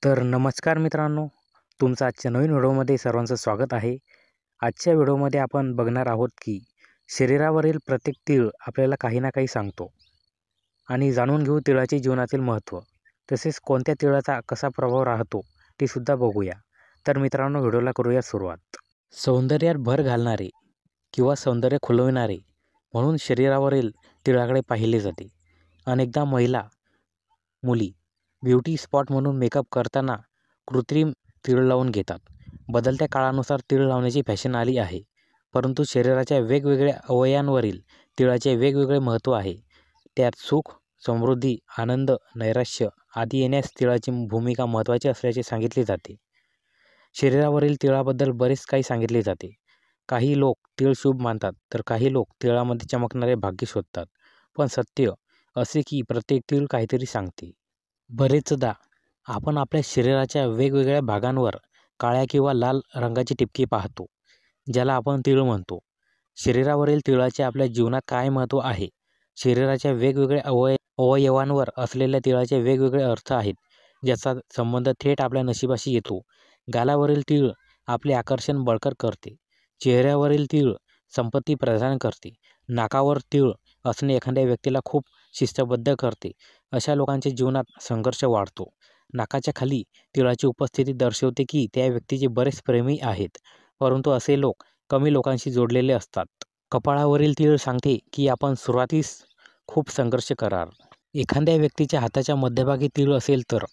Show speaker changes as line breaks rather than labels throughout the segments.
तर नमस्कार मित्रांनो, तुमचं आजच्या नवीन व्हिडिओमध्ये सर्वांचं स्वागत आहे. आजच्या व्हिडिओमध्ये आपण बघणार आहोत की शरीरावरील प्रत्येक तीळ आपल्याला काही ना काही सांगतो आणि जाणून घेऊ तिळाचे जीवनातील महत्त्व. तसेच कोणत्या तिळाचा कसा प्रभाव राहतो ते सुद्धा बघूया. तर मित्रांनो, व्हिडिओला करूया सुरुवात. सौंदर्यात भर घालणारे किंवा सौंदर्य खुलविणारे म्हणून शरीरावरील तिळाकडे पाहिले जाते. अनेकदा मुली ब्युटी स्पॉट म्हणून मेकअप करताना कृत्रिम तीळ लावून घेतात. बदलत्या काळानुसार तीळ लावण्याची फॅशन आली आहे, परंतु शरीराच्या वेगवेगळ्या अवयवांवरील तिळाचे वेगवेगळे महत्त्व आहे. त्यात सुख, समृद्धी, आनंद, नैराश्य आदी येण्यास तिळाची भूमिका महत्त्वाची असल्याचे सांगितले जाते. शरीरावरील तिळाबद्दल बरेच काही सांगितले जाते. काही लोक तीळ शुभ मानतात, तर काही लोक तिळामध्ये चमकणारे भाग्य शोधतात. पण सत्य असे की प्रत्येक तीळ काहीतरी सांगते. बरेचदा आपण आपल्या शरीराच्या वेगवेगळ्या भागांवर काळ्या किंवा लाल रंगाची ठिपके पाहतो, ज्याला आपण तीळ म्हणतो. शरीरावरील तिळाचे आपल्या जीवनात काय महत्त्व आहे? शरीराच्या वेगवेगळ्या अवयवांवर असलेल्या तिळाचे वेगवेगळे अर्थ आहेत, ज्याचा संबंध थेट आपल्या नशिबाशी येतो. गालावरील तीळ आपले आकर्षण बळकट करते. चेहऱ्यावरील तीळ संपत्ती प्रदान करते. नाकावर तीळ असणे एखाद्या व्यक्तीला खूप शिस्तबद्ध करते. अशा लोकांच्या जीवनात संघर्ष वाढतो. नाकाच्या खाली तिळाची उपस्थिती दर्शवते की त्या व्यक्तीचे बरेच प्रेमी आहेत, परंतु असे लोक कमी लोकांशी जोडलेले असतात. कपाळावरील तीळ सांगते की आपण सुरुवातीस खूप संघर्ष कराल. एखाद्या व्यक्तीच्या हाताच्या मध्यभागी तीळ असेल तर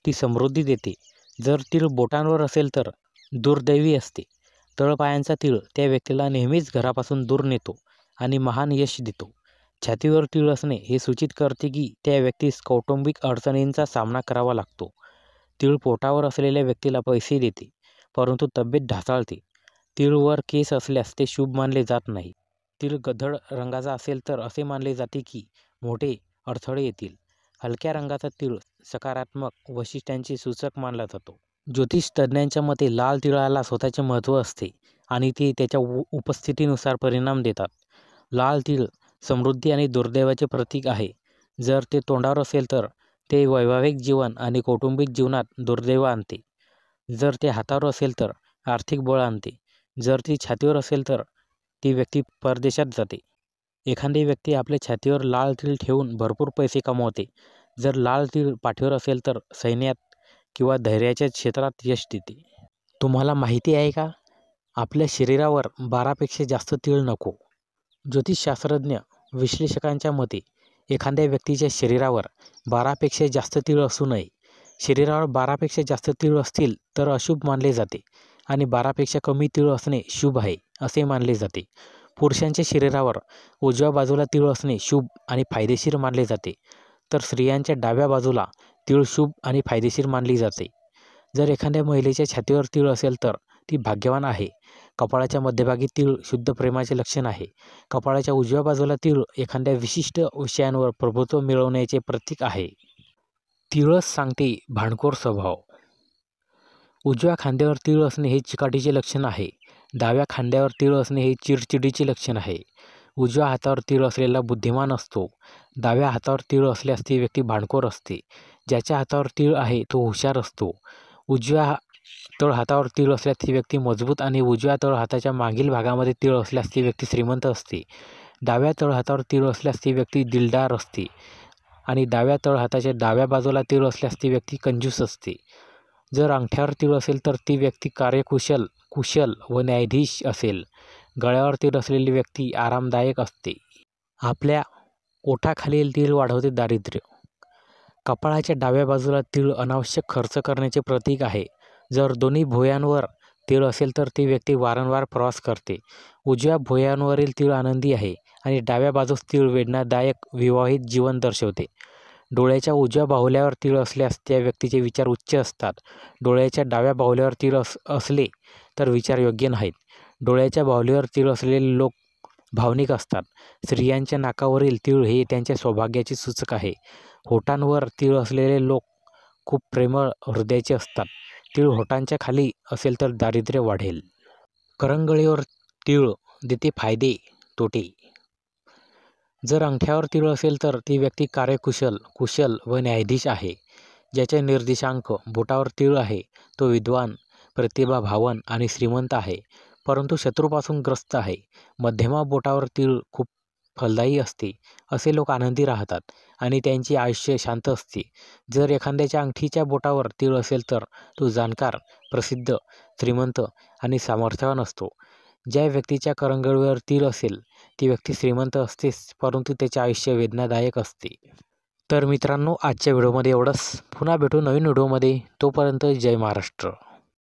ती समृद्धी देते. जर तीळ बोटांवर असेल तर दुर्दैवी असते. तळपायांचा तीळ त्या व्यक्तीला नेहमीच घरापासून दूर नेतो आणि महान यश देतो. छातीवर तीळ असणे हे सूचित करते की त्या व्यक्तीस कौटुंबिक अडचणींचा सामना करावा लागतो. तीळ पोटावर असलेल्या व्यक्तीला पैसे देते, परंतु तब्येत ढासळते. तीळवर केस असल्यास ते शुभ मानले जात नाही. तीळ गडद रंगाचा असेल तर असे मानले जाते की मोठे अडथळे येतील. हलक्या रंगाचा तीळ सकारात्मक वैशिष्ट्यांचे सूचक मानला जातो. ज्योतिष तज्ज्ञांच्या मते लाल तिळाला स्वतःचे महत्त्व असते आणि ते त्याच्या उपस्थितीनुसार परिणाम देतात. लाल तीळ समृद्धी आणि दुर्दैवाचे प्रतीक आहे. जर ते तोंडावर असेल तर ते वैवाहिक जीवन आणि कौटुंबिक जीवनात दुर्दैव आणते. जर ते हातावर असेल तर आर्थिक बळ आणते. जर ती छातीवर असेल तर ती व्यक्ती परदेशात जाते. एखादी व्यक्ती आपल्या छातीवर लाल तीळ ठेवून भरपूर पैसे कमवते. जर लाल तीळ पाठीवर असेल तर सैन्यात किंवा धैर्याच्या क्षेत्रात यश देते. तुम्हाला माहिती आहे का? आपल्या शरीरावर 12पेक्षा जास्त तीळ नको. ज्योतिषशास्त्रज्ञ विश्लेषकांच्या मते एखाद्या व्यक्तीच्या शरीरावर 12पेक्षा जास्त तीळ असू नये. शरीरावर 12पेक्षा जास्त तीळ असतील तर अशुभ मानले जाते आणि 12पेक्षा कमी तीळ असणे शुभ आहे असे मानले जाते. पुरुषांच्या शरीरावर उजव्या बाजूला तीळ असणे शुभ आणि फायदेशीर मानले जाते, तर स्त्रियांच्या डाव्या बाजूला तीळ शुभ आणि फायदेशीर मानली जाते. जर एखाद्या महिलेच्या छातीवर तीळ असेल तर ती भाग्यवान आहे. कपाळाच्या मध्यभागी तीळ शुद्ध प्रेमाचे लक्षण आहे. कपाळाच्या उजव्या बाजूला तीळ एखाद्या विशिष्ट विषयांवर प्रभुत्व मिळवण्याचे प्रतीक आहे. तीळच सांगते भांडखोर स्वभाव. उजव्या खांद्यावर तीळ असणे हे चिकाटीचे लक्षण आहे. डाव्या खांद्यावर तीळ असणे हे चिडचिडीचे लक्षण आहे. उजव्या हातावर तीळ असलेला बुद्धिमान असतो. डाव्या हातावर तीळ असल्यास ती व्यक्ती भांडखोर असते. ज्याच्या हातावर तीळ आहे तो हुशार असतो. उजव्या तळ हातावर तीळ असल्यास ती व्यक्ती मजबूत आणि उजव्या तळ हाताच्या मागील भागामध्ये तीळ असल्यास ती व्यक्ती श्रीमंत असते. डाव्या तळ हातावर तीळ असल्यास ती व्यक्ती दिलदार असते आणि डाव्या तळ हाताच्या डाव्या बाजूला तीळ असल्यास ती व्यक्ती कंजूस असते. जर अंगठ्यावर तीळ असेल तर ती व्यक्ती कुशल व न्यायाधीश असेल. गळ्यावर तीळ असलेली व्यक्ती आरामदायक असते. आपल्या ओठाखालील तीळ वाढवते दारिद्र्य. कपाळाच्या डाव्या बाजूला तीळ अनावश्यक खर्च करण्याचे प्रतीक आहे. जर दोन्ही भुवयांवर तीळ असेल तर ती व्यक्ती वारंवार प्रवास करते. उजव्या भुवयांवरील तीळ आनंदी आहे आणि डाव्या बाजूस तीळ वेदनादायक विवाहित जीवन दर्शवते. डोळ्याच्या उजव्या बाहुल्यावर तीळ असल्यास त्या व्यक्तीचे विचार उच्च असतात. डोळ्याच्या डाव्या बाहुल्यावर तीळ असले तर विचार योग्य नाहीत. डोळ्याच्या बाहुलीवर तीळ असलेले लोक भावनिक असतात. स्त्रियांच्या नाकावरील तीळ हे त्यांच्या सौभाग्याचे सूचक आहे. होठांवर तीळ असलेले लोक खूप प्रेमळ हृदयाचे असतात. तीळ होठांच्या खाली असेल तर दारिद्र्य वाढेल. करंगळीवर तीळ देते फायदे तोटे. जर अंगठ्यावर तीळ असेल तर ती व्यक्ती कार्यकुशल, कुशल व न्यायाधीश आहे. ज्याचे निर्देशांक बोटावर तीळ आहे तो विद्वान, प्रतिभावान आणि श्रीमंत आहे, परंतु शत्रूपासून ग्रस्त आहे. मध्यमा बोटावर तीळ खूप फलदायी असते. असे लोक आनंदी राहतात आणि त्यांचे आयुष्य शांत असते. जर एखाद्याच्या अंगठीच्या बोटावर तीळ असेल तर तो जाणकार, प्रसिद्ध, श्रीमंत आणि सामर्थ्यवान असतो. ज्या व्यक्तीच्या करंगळीवर तीळ असेल ती व्यक्ती श्रीमंत असतेच, परंतु त्याचे आयुष्य वेदनादायक असते. तर मित्रांनो, आजच्या व्हिडिओमध्ये एवढंच. पुन्हा भेटू नवीन व्हिडिओमध्ये. तोपर्यंत जय महाराष्ट्र.